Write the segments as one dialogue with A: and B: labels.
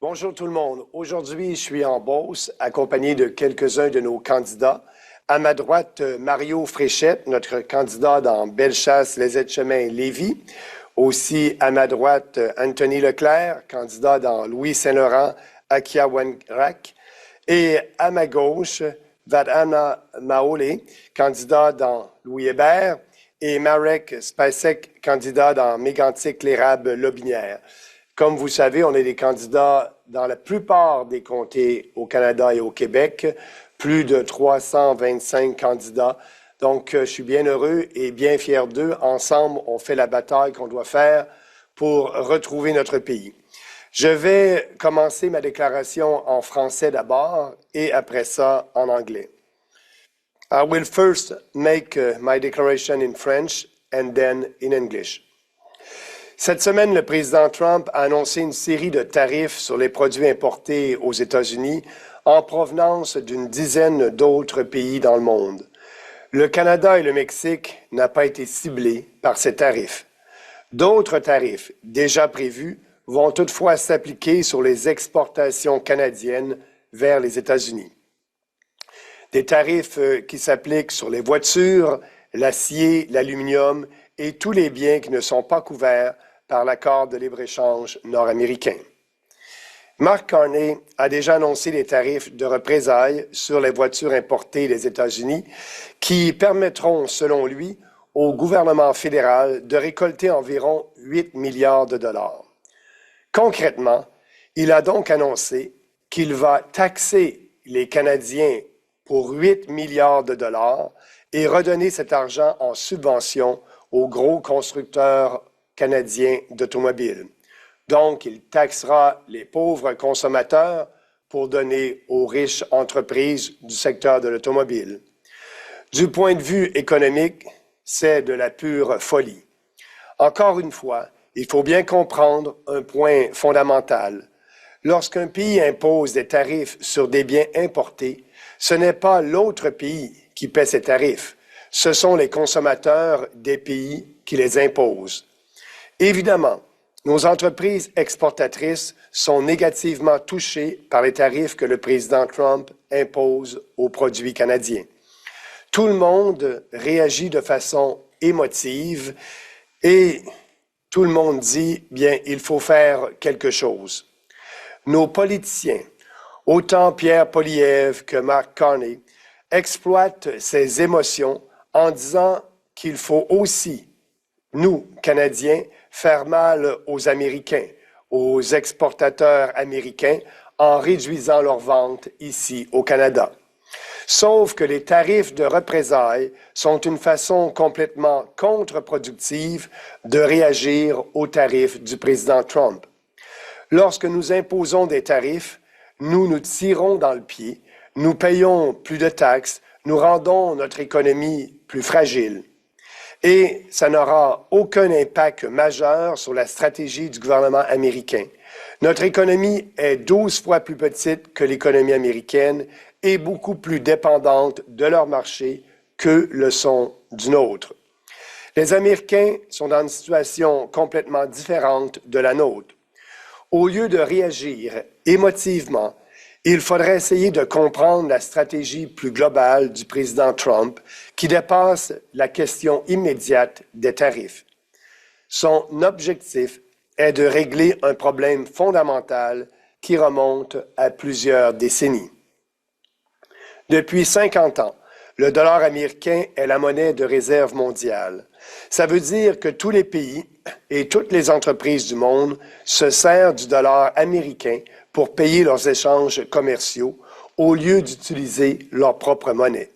A: Bonjour tout le monde. Aujourd'hui, je suis en Beauce, accompagné de quelques-uns de nos candidats. À ma droite, Mario Fréchette, notre candidat dans Bellechasse, Les Aides-Chemins, Lévis. Aussi, à ma droite, Anthony Leclerc, candidat dans Louis-Saint-Laurent, Akiawanrak. Et à ma gauche, Vadhana Maole, candidat dans Louis-Hébert. Et Marek Spacek, candidat dans Mégantic-l'Érable-Lobinière. Comme vous savez, on est des candidats dans la plupart des comtés au Canada et au Québec, plus de 325 candidats. Donc, je suis bien heureux et bien fier d'eux. Ensemble, on fait la bataille qu'on doit faire pour retrouver notre pays. Je vais commencer ma déclaration en français d'abord et après ça en anglais. I will first make my declaration in French and then in English. Cette semaine, le président Trump a annoncé une série de tarifs sur les produits importés aux États-Unis en provenance d'une dizaine d'autres pays dans le monde. Le Canada et le Mexique n'ont pas été ciblés par ces tarifs. D'autres tarifs déjà prévus vont toutefois s'appliquer sur les exportations canadiennes vers les États-Unis. Des tarifs qui s'appliquent sur les voitures, l'acier, l'aluminium et tous les biens qui ne sont pas couverts par l'accord de libre-échange nord-américain. Mark Carney a déjà annoncé des tarifs de représailles sur les voitures importées des États-Unis qui permettront, selon lui, au gouvernement fédéral de récolter environ 8 milliards de dollars. Concrètement, il a donc annoncé qu'il va taxer les Canadiens pour 8 milliards de dollars et redonner cet argent en subvention aux gros constructeurs canadiens d'automobiles. Donc, il taxera les pauvres consommateurs pour donner aux riches entreprises du secteur de l'automobile. Du point de vue économique, c'est de la pure folie. Encore une fois, il faut bien comprendre un point fondamental. Lorsqu'un pays impose des tarifs sur des biens importés, ce n'est pas l'autre pays qui paie ces tarifs, ce sont les consommateurs des pays qui les imposent. Évidemment, nos entreprises exportatrices sont négativement touchées par les tarifs que le président Trump impose aux produits canadiens. Tout le monde réagit de façon émotive et tout le monde dit, bien, il faut faire quelque chose. Nos politiciens, autant Pierre Poilievre que Mark Carney, exploitent ces émotions en disant qu'il faut aussi, nous, Canadiens, faire mal aux Américains, aux exportateurs américains, en réduisant leurs ventes ici au Canada. Sauf que les tarifs de représailles sont une façon complètement contre-productive de réagir aux tarifs du président Trump. Lorsque nous imposons des tarifs, nous nous tirons dans le pied, nous payons plus de taxes, nous rendons notre économie plus fragile. Et ça n'aura aucun impact majeur sur la stratégie du gouvernement américain. Notre économie est 12 fois plus petite que l'économie américaine et beaucoup plus dépendante de leur marché que le sont du nôtre. Les Américains sont dans une situation complètement différente de la nôtre. Au lieu de réagir émotivement, il faudrait essayer de comprendre la stratégie plus globale du président Trump qui dépasse la question immédiate des tarifs. Son objectif est de régler un problème fondamental qui remonte à plusieurs décennies. Depuis 50 ans, le dollar américain est la monnaie de réserve mondiale. Ça veut dire que tous les pays et toutes les entreprises du monde se servent du dollar américain pour payer leurs échanges commerciaux au lieu d'utiliser leur propre monnaie.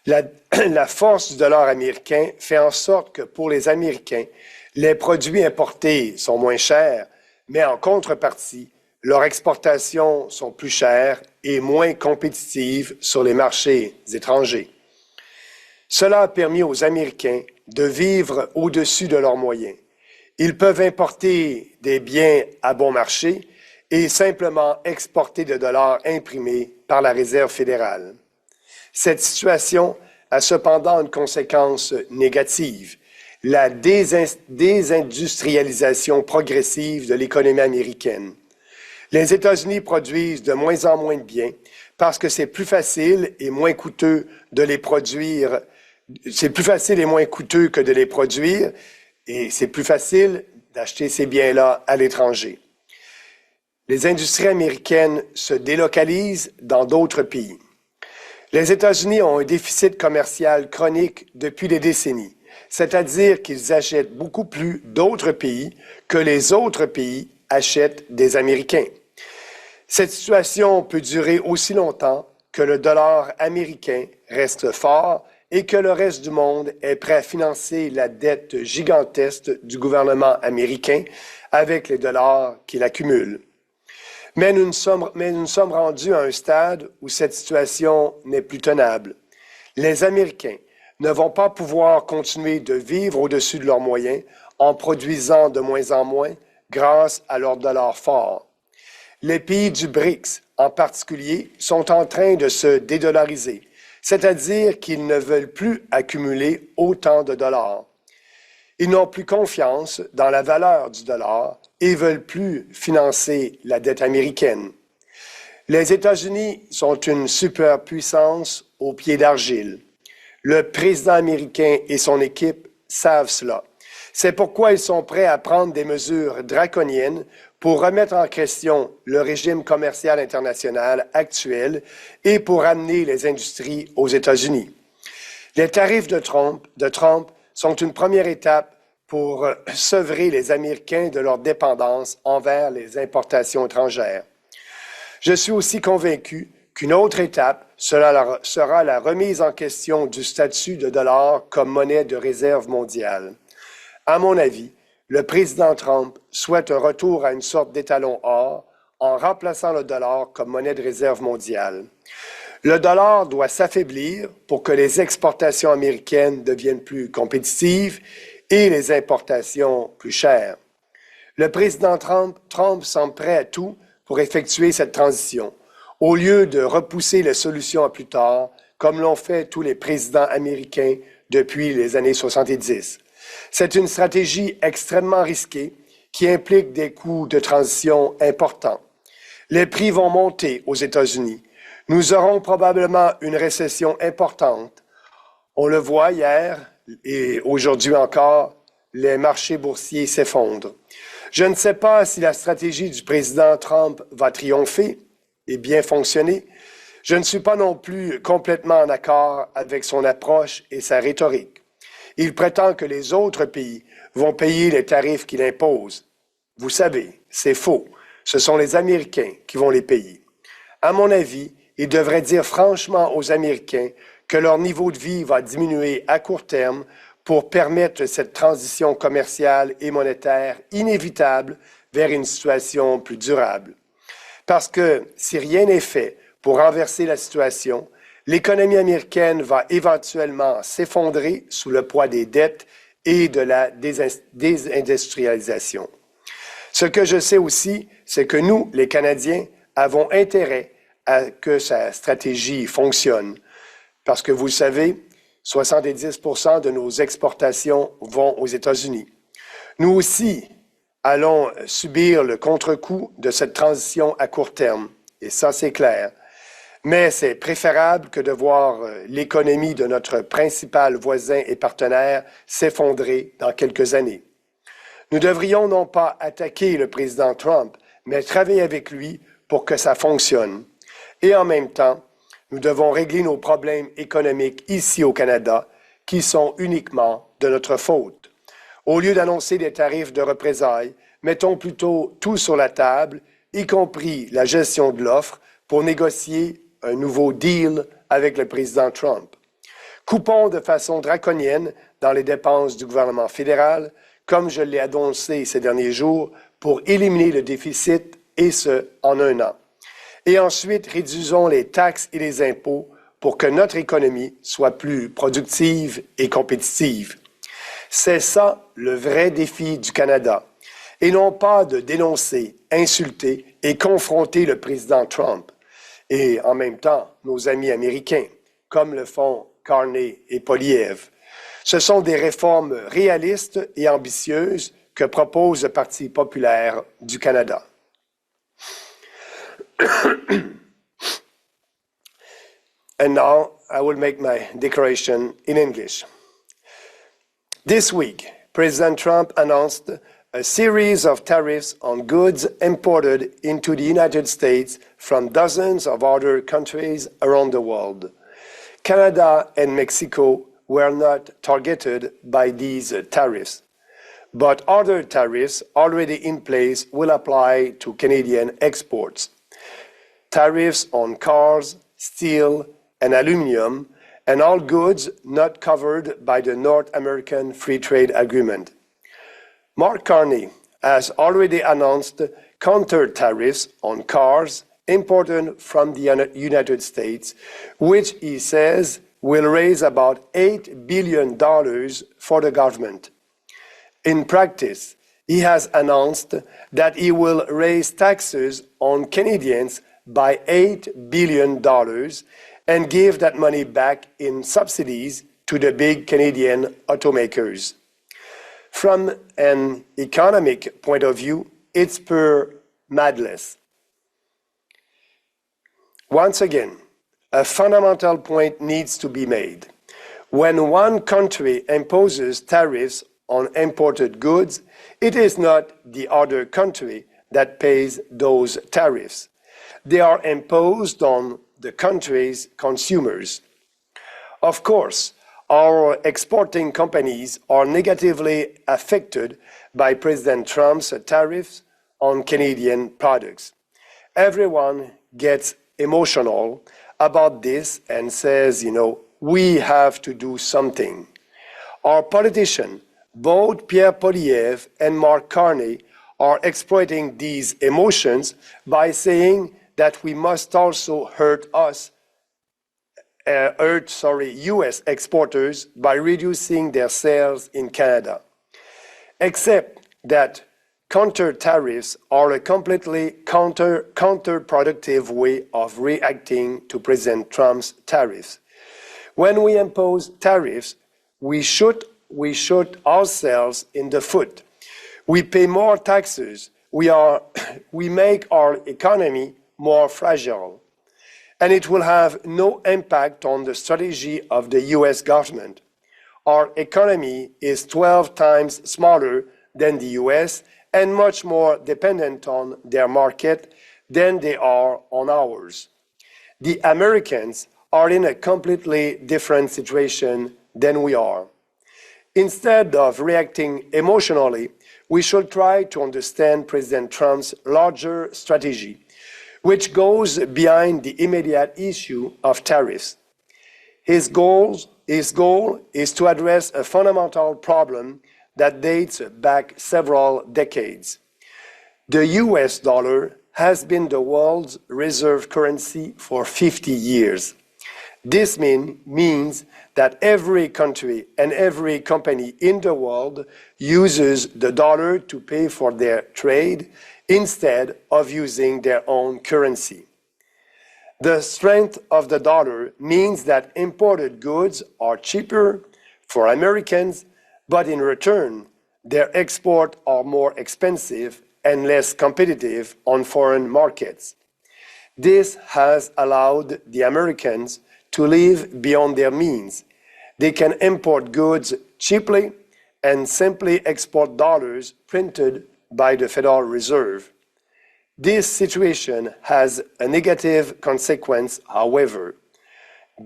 A: La force du dollar américain fait en sorte que pour les Américains, les produits importés sont moins chers, mais en contrepartie, leurs exportations sont plus chères et moins compétitives sur les marchés étrangers. Cela a permis aux Américains de vivre au-dessus de leurs moyens. Ils peuvent importer des biens à bon marché et simplement exporter de dollars imprimés par la Réserve fédérale. Cette situation a cependant une conséquence négative, la désindustrialisation progressive de l'économie américaine. Les États-Unis produisent de moins en moins de biens parce que c'est plus facile et moins coûteux de les produire. C'est plus facile et moins coûteux que de les produire et c'est plus facile d'acheter ces biens-là à l'étranger. Les industries américaines se délocalisent dans d'autres pays. Les États-Unis ont un déficit commercial chronique depuis des décennies, c'est-à-dire qu'ils achètent beaucoup plus d'autres pays que les autres pays achètent des Américains. Cette situation peut durer aussi longtemps que le dollar américain reste fort et que le reste du monde est prêt à financer la dette gigantesque du gouvernement américain avec les dollars qu'il accumule. Mais nous sommes rendus à un stade où cette situation n'est plus tenable. Les Américains ne vont pas pouvoir continuer de vivre au-dessus de leurs moyens en produisant de moins en moins grâce à leur dollar fort. Les pays du BRICS, en particulier, sont en train de se dédollariser, c'est-à-dire qu'ils ne veulent plus accumuler autant de dollars. Ils n'ont plus confiance dans la valeur du dollar et veulent plus financer la dette américaine. Les États-Unis sont une superpuissance au pied d'argile. Le président américain et son équipe savent cela. C'est pourquoi ils sont prêts à prendre des mesures draconiennes pour remettre en question le régime commercial international actuel et pour amener les industries aux États-Unis. Les tarifs de Trump sont une première étape pour sevrer les Américains de leur dépendance envers les importations étrangères. Je suis aussi convaincu qu'une autre étape sera la remise en question du statut de dollar comme monnaie de réserve mondiale. À mon avis, le président Trump souhaite un retour à une sorte d'étalon or en remplaçant le dollar comme monnaie de réserve mondiale. Le dollar doit s'affaiblir pour que les exportations américaines deviennent plus compétitives et les importations plus chères. Le président Trump semble prêt à tout pour effectuer cette transition, au lieu de repousser les solutions à plus tard, comme l'ont fait tous les présidents américains depuis les années 70. C'est une stratégie extrêmement risquée qui implique des coûts de transition importants. Les prix vont monter aux États-Unis. Nous aurons probablement une récession importante. On le voit hier et aujourd'hui encore, les marchés boursiers s'effondrent. Je ne sais pas si la stratégie du président Trump va triompher et bien fonctionner. Je ne suis pas non plus complètement en accord avec son approche et sa rhétorique. Il prétend que les autres pays vont payer les tarifs qu'il impose. Vous savez, c'est faux. Ce sont les Américains qui vont les payer. À mon avis, il devrait dire franchement aux Américains que leur niveau de vie va diminuer à court terme pour permettre cette transition commerciale et monétaire inévitable vers une situation plus durable. Parce que si rien n'est fait pour renverser la situation, l'économie américaine va éventuellement s'effondrer sous le poids des dettes et de la désindustrialisation. Ce que je sais aussi, c'est que nous, les Canadiens, avons intérêt à que sa stratégie fonctionne. Parce que vous le savez, 70% de nos exportations vont aux États-Unis. Nous aussi allons subir le contre-coup de cette transition à court terme. Et ça, c'est clair. Mais c'est préférable que de voir l'économie de notre principal voisin et partenaire s'effondrer dans quelques années. Nous devrions non pas attaquer le président Trump, mais travailler avec lui pour que ça fonctionne. Et en même temps, nous devons régler nos problèmes économiques ici au Canada, qui sont uniquement de notre faute. Au lieu d'annoncer des tarifs de représailles, mettons plutôt tout sur la table, y compris la gestion de l'offre, pour négocier un nouveau deal avec le président Trump. Coupons de façon draconienne dans les dépenses du gouvernement fédéral, comme je l'ai annoncé ces derniers jours, pour éliminer le déficit, et ce, en un an. Et ensuite, réduisons les taxes et les impôts pour que notre économie soit plus productive et compétitive. C'est ça le vrai défi du Canada, et non pas de dénoncer, insulter et confronter le président Trump, et en même temps nos amis américains, comme le font Carney et Poilievre. Ce sont des réformes réalistes et ambitieuses que propose le Parti populaire du Canada. And now I will make my declaration in English. This week, President Trump announced a series of tariffs on goods imported into the United States from dozens of other countries around the world. Canada and Mexico were not targeted by these tariffs, but other tariffs already in place will apply to Canadian exports. Tariffs on cars, steel, and aluminum, and all goods not covered by the North American Free Trade Agreement. Mark Carney has already announced counter-tariffs on cars imported from the United States, which he says will raise about $8 billion for the government. In practice, he has announced that he will raise taxes on Canadians by $8 billion and give that money back in subsidies to the big Canadian automakers. From an economic point of view, it's pure madness. Once again, a fundamental point needs to be made. When one country imposes tariffs on imported goods, it is not the other country that pays those tariffs. They are imposed on the country's consumers. Of course, our exporting companies are negatively affected by President Trump's tariffs on Canadian products. Everyone gets emotional about this and says, we have to do something. Our politicians, both Pierre Poilievre and Mark Carney, are exploiting these emotions by saying that we must also hurt U.S. exporters by reducing their sales in Canada. Except that counter-tariffs are a completely counterproductive way of reacting to President Trump's tariffs. When we impose tariffs, we shoot ourselves in the foot. We pay more taxes. We make our economy more fragile, and it will have no impact on the strategy of the U.S. government. Our economy is 12 times smaller than the U.S. and much more dependent on their market than they are on ours. The Americans are in a completely different situation than we are. Instead of reacting emotionally, we should try to understand President Trump's larger strategy, which goes behind the immediate issue of tariffs. His goal is to address a fundamental problem that dates back several decades. The US dollar has been the world's reserve currency for 50 years. This means that every country and every company in the world uses the dollar to pay for their trade instead of using their own currency. The strength of the dollar means that imported goods are cheaper for Americans, but in return, their exports are more expensive and less competitive on foreign markets. This has allowed the Americans to live beyond their means. They can import goods cheaply and simply export dollars printed by the Federal Reserve. This situation has a negative consequence, however,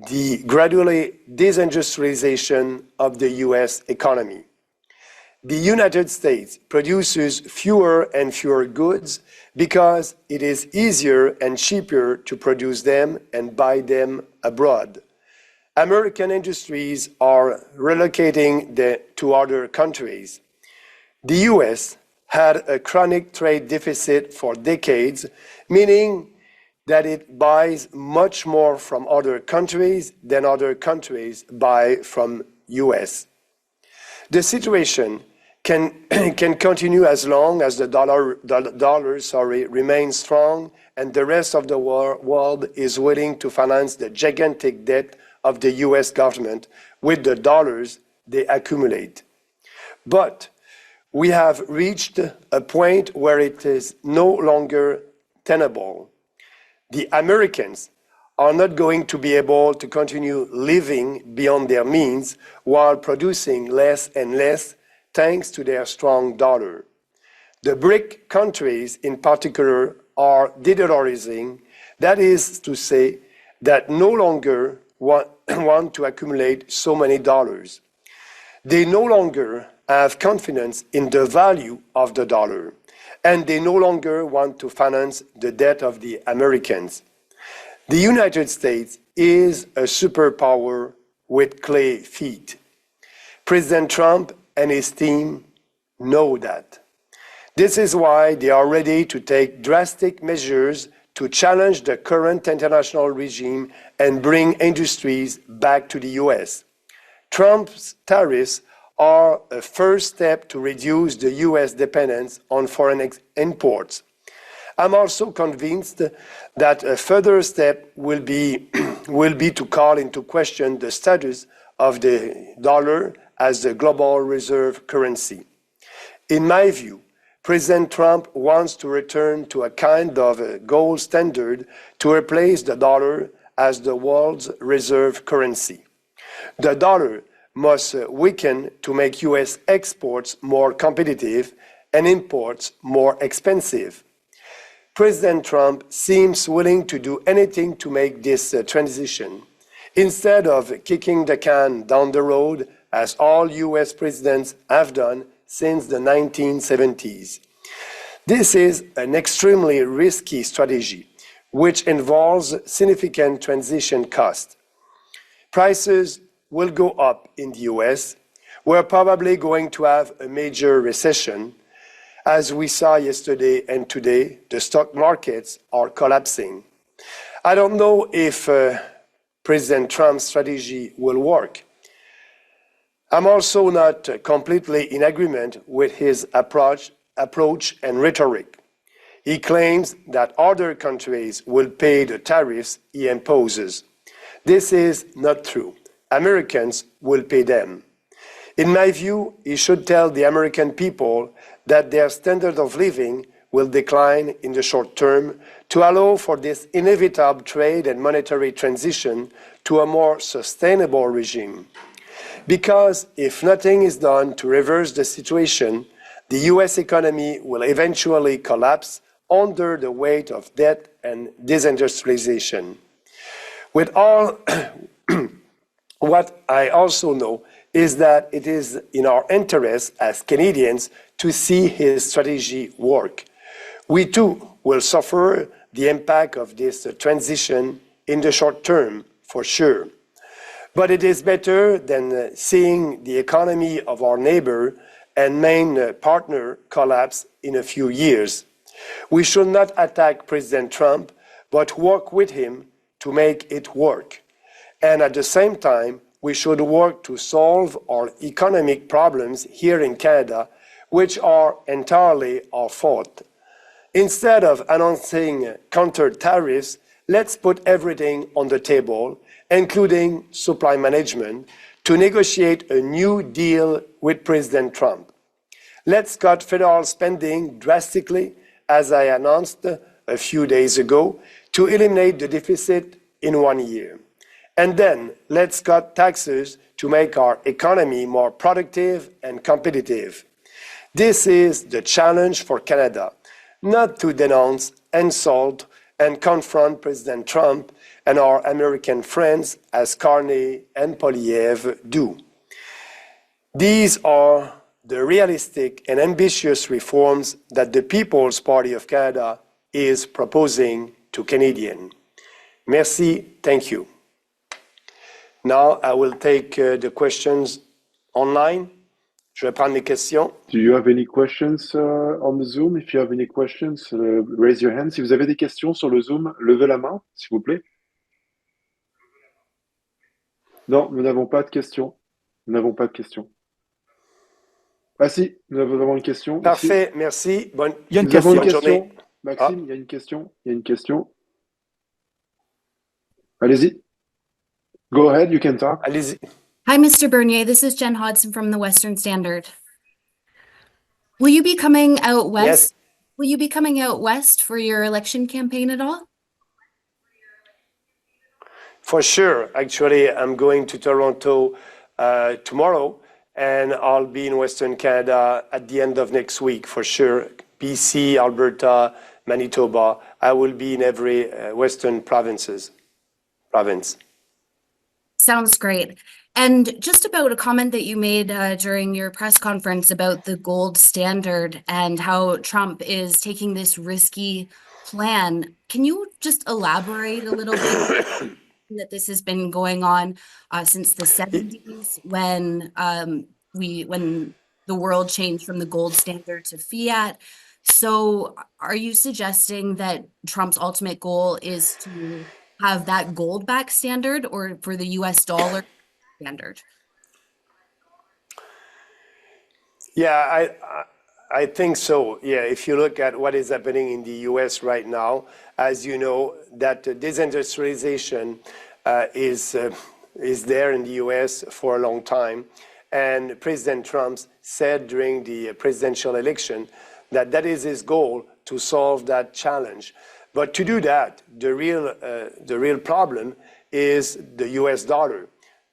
A: the gradually disindustrialization of the U.S. economy. The United States produces fewer and fewer goods because it is easier and cheaper to produce them and buy them abroad. American industries are relocating to other countries. The U.S. had a chronic trade deficit for decades, meaning that it buys much more from other countries than other countries buy from U.S. The situation can continue as long as the dollar remains strong and the rest of the world is willing to finance the gigantic debt of the U.S. government with the dollars they accumulate. But we have reached a point where it is no longer tenable. The Americans are not going to be able to continue living beyond their means while producing less and less thanks to their strong dollar. The BRIC countries in particular are deteriorating, that is to say, that no longer want to accumulate so many dollars. They no longer have confidence in the value of the dollar, and they no longer want to finance the debt of the Americans. The United States is a superpower with clay feet. President Trump and his team know that. This is why they are ready to take drastic measures to challenge the current international regime and bring industries back to the US. Trump's tariffs are a first step to reduce the US dependence on foreign imports. I'm also convinced that a further step will be to call into question the status of the dollar as the global reserve currency. In my view, President Trump wants to return to a kind of a gold standard to replace the dollar as the world's reserve currency. The dollar must weaken to make US exports more competitive and imports more expensive. President Trump seems willing to do anything to make this transition, instead of kicking the can down the road as all US presidents have done since the 1970s. This is an extremely risky strategy, which involves significant transition costs. Prices will go up in the US. We're probably going to have a major recession. As we saw yesterday and today, the stock markets are collapsing. I don't know if President Trump's strategy will work. I'm also not completely in agreement with his approach and rhetoric. He claims that other countries will pay the tariffs he imposes. This is not true. Americans will pay them. In my view, he should tell the American people that their standard of living will decline in the short term to allow for this inevitable trade and monetary transition to a more sustainable regime. Because if nothing is done to reverse the situation, the US economy will eventually collapse under the weight of debt and disindustrialization. With all, what I also know is that it is in our interest as Canadians to see his strategy work. We too will suffer the impact of this transition in the short term, for sure. But it is better than seeing the economy of our neighbor and main partner collapse in a few years. We should not attack President Trump, but work with him to make it work. And at the same time, we should work to solve our economic problems here in Canada, which are entirely our fault. Instead of announcing counter-tariffs, let's put everything on the table, including supply management, to negotiate a new deal with President Trump. Let's cut federal spending drastically, as I announced a few days ago, to eliminate the deficit in 1 year. And then let's cut taxes to make our economy more productive and competitive. This is the challenge for Canada, not to denounce, insult, and confront President Trump and our American friends as Carney and Poilievre do. These are the realistic and ambitious reforms that the People's Party of Canada is proposing to Canadians. Merci, thank you. Now I will take the questions online. Je vais prendre les questions.
B: Do you have any questions on the Zoom? If you have any questions, raise your hand. Si vous avez des questions sur le Zoom, levez la main, s'il vous plaît. Non, nous n'avons pas de questions. Nous n'avons pas de questions. Ah si, nous avons une question.
A: Parfait,
B: ici.
A: merci.
B: Il y a une question. Maxime, il y a une question. Il y a une question. Allez-y. Go ahead, you can talk.
A: Allez-y.
C: Hi, Mr. Bernier. This is Jen Hodson from the Western Standard. Will you be coming out west?
A: Yes.
C: Will you be coming out west for your election campaign at all?
A: For sure. Actually, I'm going to Toronto tomorrow, and I'll be in Western Canada at the end of next week, for sure. BC, Alberta, Manitoba. I will be in every Western province.
C: Sounds great. And just about a comment that you made during your press conference about the gold standard and how Trump is taking this risky plan. Can you just elaborate a little bit that this has been going on since the 70s when when the world changed from the gold standard to fiat? So are you suggesting that Trump's ultimate goal is to have that gold back standard or for the US dollar standard?
A: Yeah, I think so. Yeah, if you look at what is happening in the US right now, as you know, that disindustrialization is there in the US for a long time. And President Trump said during the presidential election that that is his goal, to solve that challenge. But to do that, the real problem is the US dollar.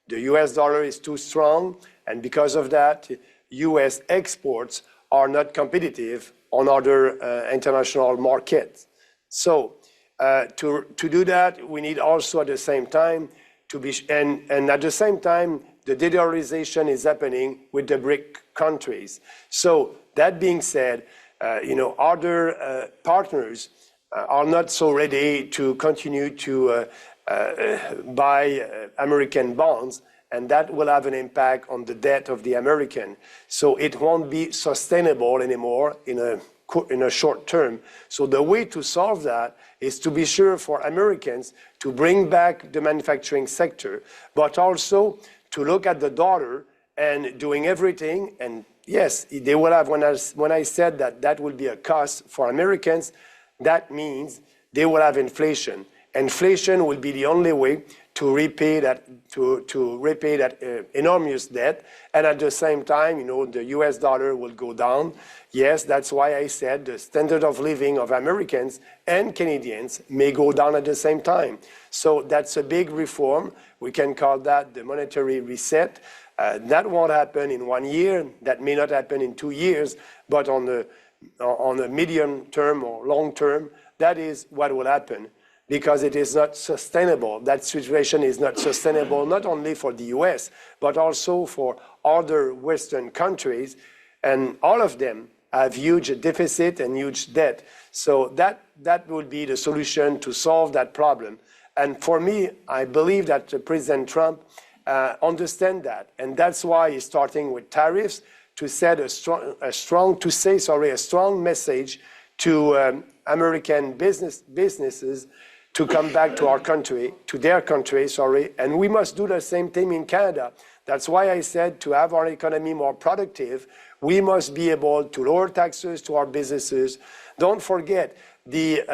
A: The US dollar is too strong, and because of that, US exports are not competitive on other international markets. So to do that, we need also at the same time to be, and at the same time, the de-dollarization is happening with the BRIC countries. So that being said, other partners are not so ready to continue to buy American bonds, and that will have an impact on the debt of the American. So it won't be sustainable anymore in a short term. So the way to solve that is to be sure for Americans to bring back the manufacturing sector, but also to look at the dollar and doing everything. And yes, they will have, when I said that that will be a cost for Americans, that means they will have inflation. Inflation will be the only way to repay that enormous debt, and at the same time, the U.S. dollar will go down. Yes, that's why I said the standard of living of Americans and Canadians may go down at the same time. So that's a big reform. We can call that the monetary reset. That won't happen in 1 year. That may not happen in 2 years, but on the medium term or long term, that is what will happen. Because it is not sustainable. That situation is not sustainable, not only for the US, but also for other Western countries. And all of them have huge deficit and huge debt. So that would be the solution to solve that problem. And for me, I believe that President Trump understands that. And that's why he's starting with tariffs to set a strong message to American businesses to come back to our country, to their country, and we must do the same thing in Canada. That's why I said to have our economy more productive, we must be able to lower taxes to our businesses. Don't forget the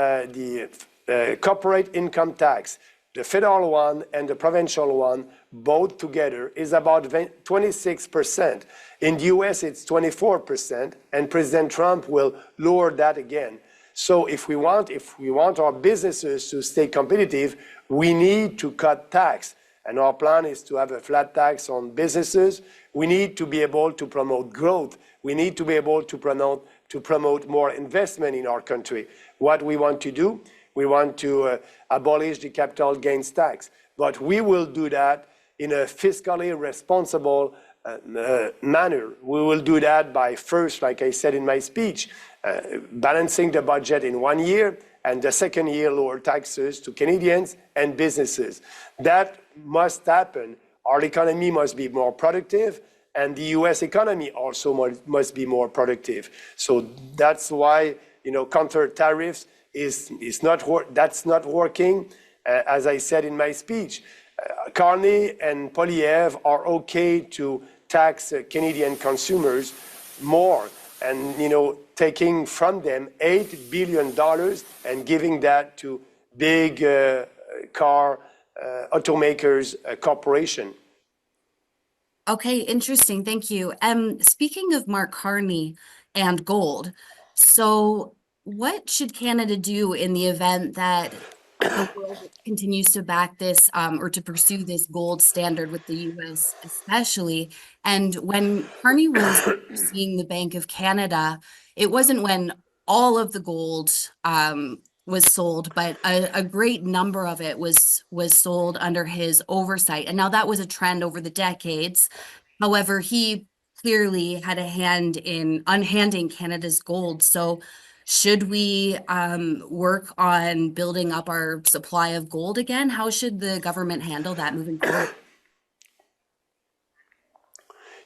A: corporate income tax, the federal one and the provincial one, both together, is about 26%. In the US, it's 24%, and President Trump will lower that again. So if we want our businesses to stay competitive, we need to cut tax. And our plan is to have a flat tax on businesses. We need to be able to promote growth. We need to be able to promote more investment in our country. What we want to do, we want to abolish the capital gains tax. But we will do that in a fiscally responsible manner. We will do that by first, like I said in my speech, balancing the budget in 1 year, and the second year lower taxes to Canadians and businesses. That must happen. Our economy must be more productive, and the US economy also must be more productive. So that's why counter-tariffs that's not working. As I said in my speech, Carney and Poilievre are okay to tax Canadian consumers more, and taking from them $8 billion and giving that to big car automakers corporation.
C: Okay, interesting. Thank you. Speaking of Mark Carney and gold, so what should Canada do in the event that the world continues to back this or to pursue this gold standard with the US especially. And when Carney was seeing the Bank of Canada, it wasn't when all of the gold was sold, but a great number of it was sold under his oversight. And now that was a trend over the decades. However, he clearly had a hand in unhanding Canada's gold. So should we work on building up our supply of gold again? How should the government handle that moving forward?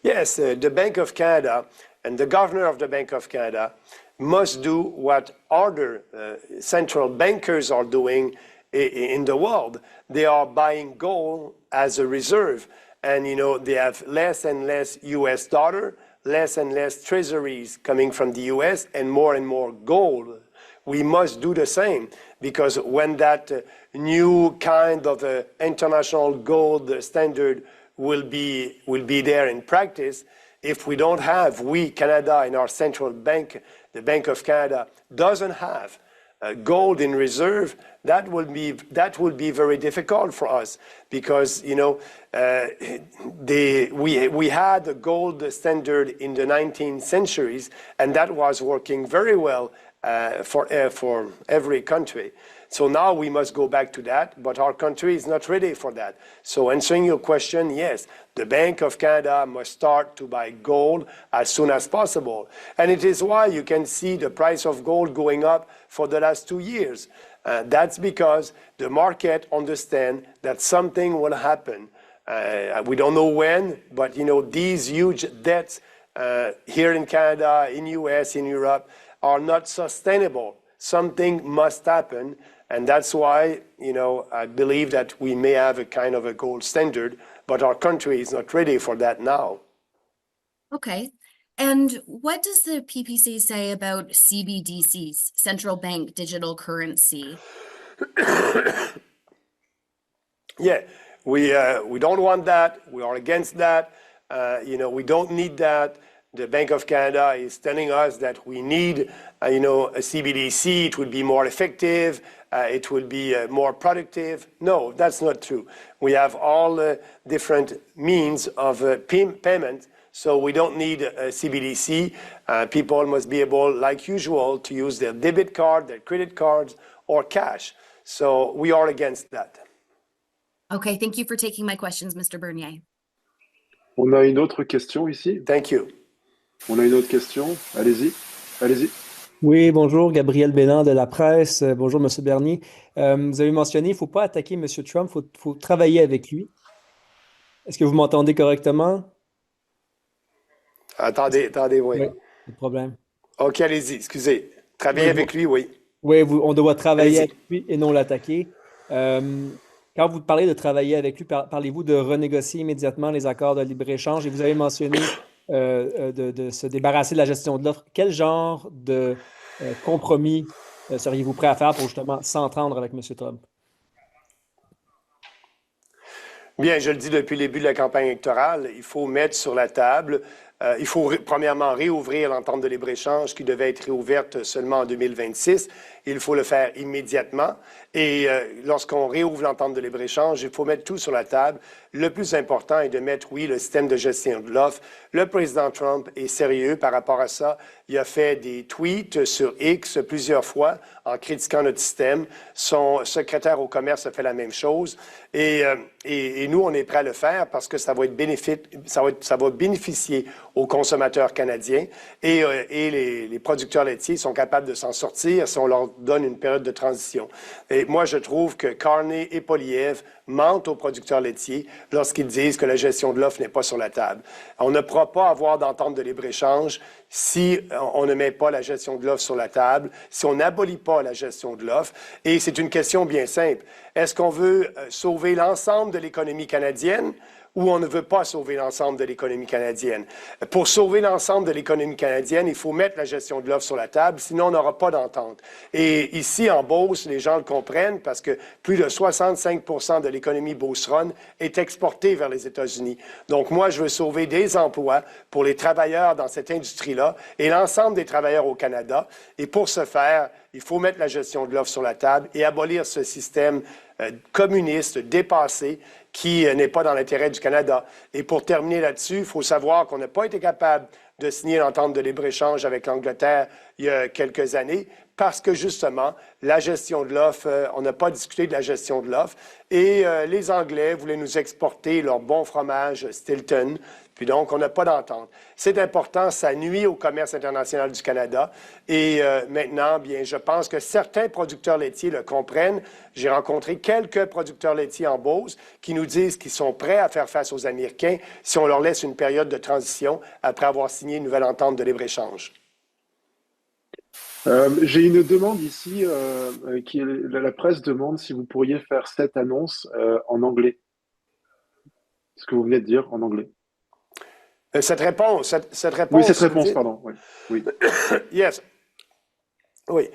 A: Yes, the Bank of Canada and the governor of the Bank of Canada must do what other central bankers are doing in the world. They are buying gold as a reserve. And, you know, they have less and less US dollar, less and less treasuries coming from the US, and more gold. We must do the same, because when that new kind of international gold standard will be there in practice, if we don't have, we, Canada, in our central bank, the Bank of Canada, doesn't have gold in reserve, that will be very difficult for us, because, you know, we had a gold standard in the 19th centuries, and that was working very well for every country. So now we must go back to that, but our country is not ready for that. So answering your question, yes, the Bank of Canada must start to buy gold as soon as possible. And it is why you can see the price of gold going up for the last 2 years. That's because the market understands that something will happen. We don't know when, but, you know, these huge debts here in Canada, in US, in Europe, are not sustainable. Something must happen. And that's why, you know, I believe that we may have a kind of a gold standard, but our country is not ready for that now.
C: Okay. And what does the PPC say about CBDCs, central bank digital currency?
A: Yeah, we don't want that. We are against that. You know, we don't need that. The Bank of Canada is telling us that we need, you know, a CBDC. It would be more effective. It will be more productive. No, that's not true. We have all different means of payment, so we don't need a CBDC. People must be able, like usual, to use their debit card, their credit cards, or cash. So we are against that.
C: Okay, thank you for taking my questions, Mr. Bernier.
B: On a une autre question ici.
A: Thank you.
B: On a une autre question. Allez-y. Allez-y.
D: Oui, bonjour, Gabriel Bélan de la presse. Bonjour, M. Bernier. Vous avez mentionné, il ne faut pas attaquer M. Trump, il faut travailler avec lui. Est-ce que vous m'entendez correctement?
A: Attendez, oui.
D: Oui, pas de problème.
A: OK, allez-y, excusez. Travailler avec lui, oui.
D: Oui, on doit travailler
A: Allez-y.
D: avec lui et non l'attaquer. Quand vous parlez de travailler avec lui, parlez-vous de renégocier immédiatement les accords de libre-échange et vous avez mentionné de se débarrasser de la gestion de l'offre. Quel genre de compromis seriez-vous prêt à faire pour justement s'entendre avec M. Trump?
A: Bien, je le dis depuis le début de la campagne électorale, il faut mettre sur la table, il faut premièrement réouvrir l'entente de libre-échange qui devait être réouverte seulement en 2026. Il faut le faire immédiatement. Et lorsqu'on réouvre l'entente de libre-échange, il faut mettre tout sur la table. Le plus important est de mettre, oui, le système de gestion de l'offre. Le président Trump est sérieux par rapport à ça. Il a fait des tweets sur X plusieurs fois en critiquant notre système. Son secrétaire au commerce a fait la même chose. Et nous, on est prêt à le faire parce que ça va bénéficier aux consommateurs canadiens et les producteurs laitiers sont capables de s'en sortir si on leur donne une période de transition. Et moi, je trouve que Carney et Poilievre mentent aux producteurs laitiers lorsqu'ils disent que la gestion de l'offre n'est pas sur la table. On ne pourra pas avoir d'entente de libre-échange si on ne met pas la gestion de l'offre sur la table, si on n'abolit pas la gestion de l'offre. Et c'est une question bien simple. Est-ce qu'on veut sauver l'ensemble de l'économie canadienne ou on ne veut pas sauver l'ensemble de l'économie canadienne? Pour sauver l'ensemble de l'économie canadienne, il faut mettre la gestion de l'offre sur la table, sinon on n'aura pas d'entente. Et ici, en Beauce, les gens le comprennent parce que plus de 65% de l'économie beauceronne est exportée vers les États-Unis. Donc moi, je veux sauver des emplois pour les travailleurs dans cette industrie-là et l'ensemble des travailleurs au Canada. Et pour ce faire, il faut mettre la gestion de l'offre sur la table et abolir ce système communiste dépassé qui n'est pas dans l'intérêt du Canada. Et pour terminer là-dessus, il faut savoir qu'on n'a pas été capable de signer l'entente de libre-échange avec l'Angleterre il y a quelques années parce que, justement, la gestion de l'offre, on n'a pas discuté de la gestion de l'offre et les Anglais voulaient nous exporter leur bon fromage Stilton, puis donc on n'a pas d'entente. C'est important, ça nuit au commerce international du Canada et maintenant, bien, je pense que certains producteurs laitiers le comprennent. J'ai rencontré quelques producteurs laitiers en Beauce qui nous disent qu'ils sont prêts à faire face aux Américains si on leur laisse une période de transition après avoir signé une nouvelle entente de libre-échange.
B: J'ai une demande ici, la presse demande si vous pourriez faire cette annonce en anglais. Ce que vous venez de dire en anglais.
A: Cette réponse.
B: Oui, cette réponse, pardon. Oui. Oui.
A: Yes. Oui.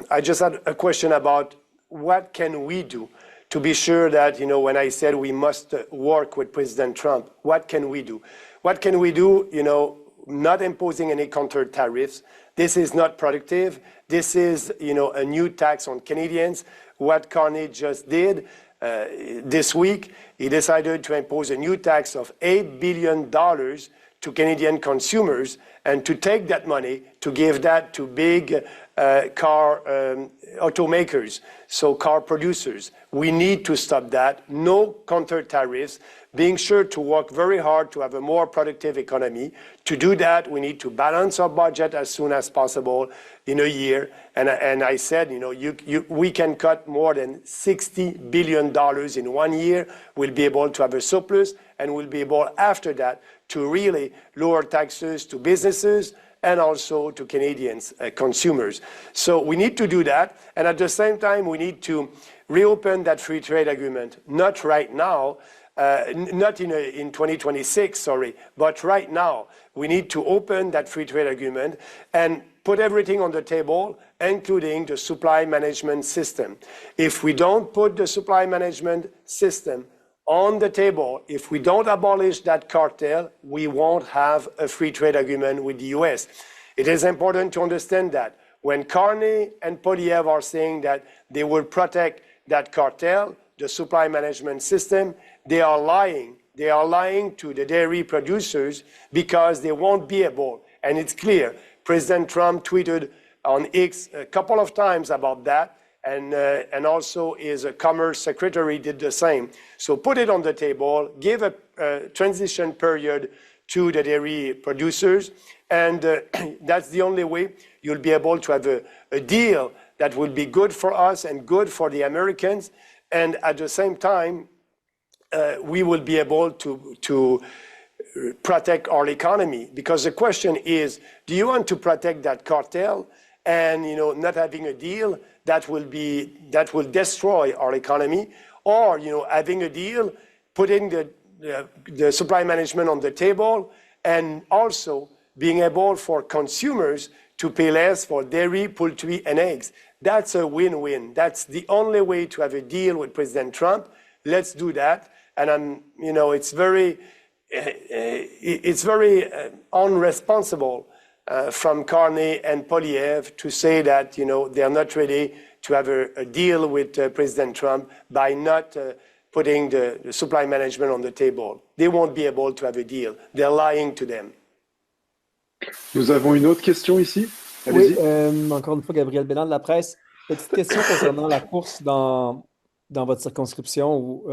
A: I just had a question about what can we do to be sure that, you know, when I said we must work with President Trump, what can we do? What can we do, you know, not imposing any counter-tarifs. This is not productive. This is, you know, a new tax on Canadians. What Carney just did this week, he decided to impose a new tax of $8 billion to Canadian consumers and to take that money to give that to big car automakers, so car producers. We need to stop that. No counter-tariffs. Being sure to work very hard to have a more productive economy. To do that, we need to balance our budget as soon as possible in a year. And I said, you know, we can cut more than $60 billion in 1 year. We'll be able to have a surplus, and we'll be able, after that, to really lower taxes to businesses and also to Canadians, consumers. So we need to do that. And at the same time, we need to reopen that free trade agreement. Not right now, not in 2026, sorry, but right now. We need to open that free trade agreement and put everything on the table, including the supply management system. If we don't put the supply management system on the table, if we don't abolish that cartel, we won't have a free trade agreement with the US. It is important to understand that when Carney and Poliev are saying that they will protect that cartel, the supply management system, they are lying. They are lying to the dairy producers because they won't be able. And it's clear. President Trump tweeted on X a couple of times about that. And also his Commerce Secretary did the same. So put it on the table, give a transition period to the dairy producers, and that's the only way you'll be able to have a deal that will be good for us and good for the Americans, and at the same time, we will be able to protect our economy. Because the question is, do you want to protect that cartel and, you know, not having a deal that will destroy our economy, or, you know, having a deal, putting the supply management on the table, and also being able for consumers to pay less for dairy, poultry, and eggs. That's a win-win. That's the only way to have a deal with President Trump. Let's do that. And you know, it's very unresponsible from Carney and Poliev to say that, you know, they are not ready to have a deal with President Trump by not putting the supply management on the table. They won't be able to have a deal. They're lying to them.
B: Nous avons une autre question ici.
D: Oui, encore une fois, Gabriel Bélan de la presse. Petite question concernant la course dans votre circonscription ou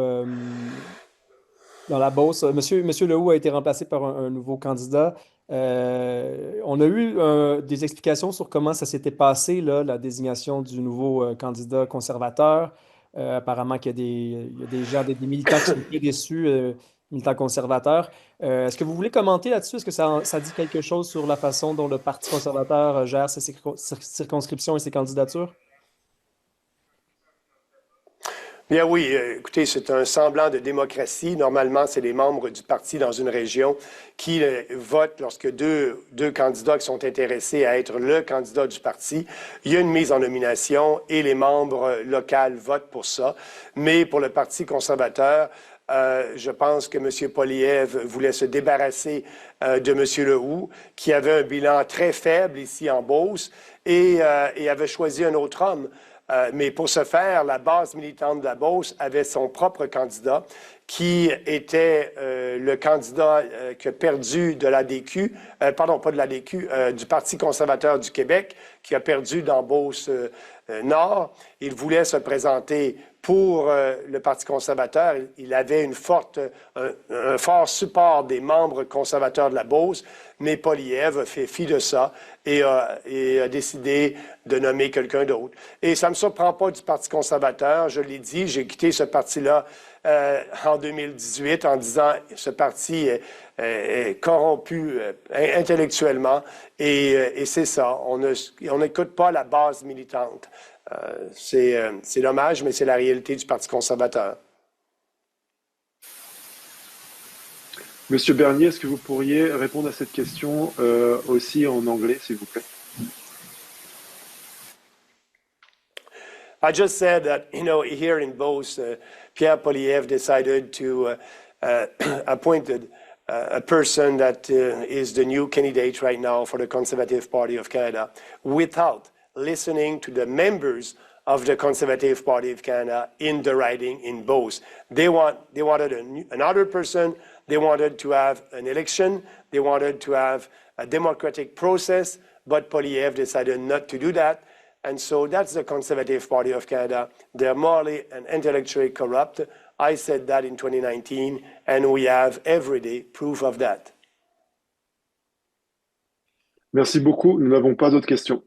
D: dans la Beauce. Monsieur Lehoux a été remplacé par un nouveau candidat. On a eu des explications sur comment ça s'était passé, là, la désignation du nouveau candidat conservateur. Apparemment qu'il y a des gens, des militants qui sont très déçus, militants conservateurs. Est-ce que vous voulez commenter là-dessus? Est-ce que ça dit quelque chose sur la façon dont le Parti conservateur gère ses circonscriptions et ses candidatures?
A: Bien oui, écoutez, c'est un semblant de démocratie. Normalement, c'est les membres du parti dans une région qui votent lorsque deux candidats qui sont intéressés à être le candidat du parti. Il y a une mise en nomination et les membres locaux votent pour ça. Mais pour le Parti conservateur, je pense que M. Poliev voulait se débarrasser de M. Lehoux, qui avait un bilan très faible ici en Beauce. et avait choisi un autre homme. Mais pour ce faire, la base militante de la Beauce avait son propre candidat qui était le candidat qui a perdu de l'ADQ, pardon, pas de l'ADQ, du Parti conservateur du Québec, qui a perdu dans Beauce Nord. Il voulait se présenter pour le Parti conservateur. Il avait un fort support des membres conservateurs de la Beauce, mais Poilievre a fait fi de ça et a décidé de nommer quelqu'un d'autre. Et ça ne me surprend pas du Parti conservateur. Je l'ai dit, j'ai quitté ce parti-là en 2018 en disant ce parti est corrompu intellectuellement et c'est ça. On n'écoute pas la base militante. C'est dommage, mais c'est la réalité du Parti conservateur.
B: Monsieur Bernier, est-ce que vous pourriez répondre à cette question aussi en anglais, s'il vous plaît?
A: I just said that, here in Beauce, Pierre Poilievre decided to appointed a person that is the new candidate right now for the Conservative Party of Canada without listening to the members of the Conservative Party of Canada in the riding in Beauce. They wanted another person. They wanted to have an election. They wanted to have a democratic process, but Poilievre decided not to do that. And so that's the Conservative Party of Canada. They're morally and intellectually corrupt. I said that in 2019, and we have everyday proof of that.
B: Merci beaucoup. Nous n'avons pas d'autres questions.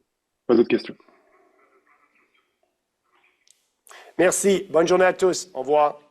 B: Pas d'autres questions.
A: Merci. Bonne journée à tous. Au revoir.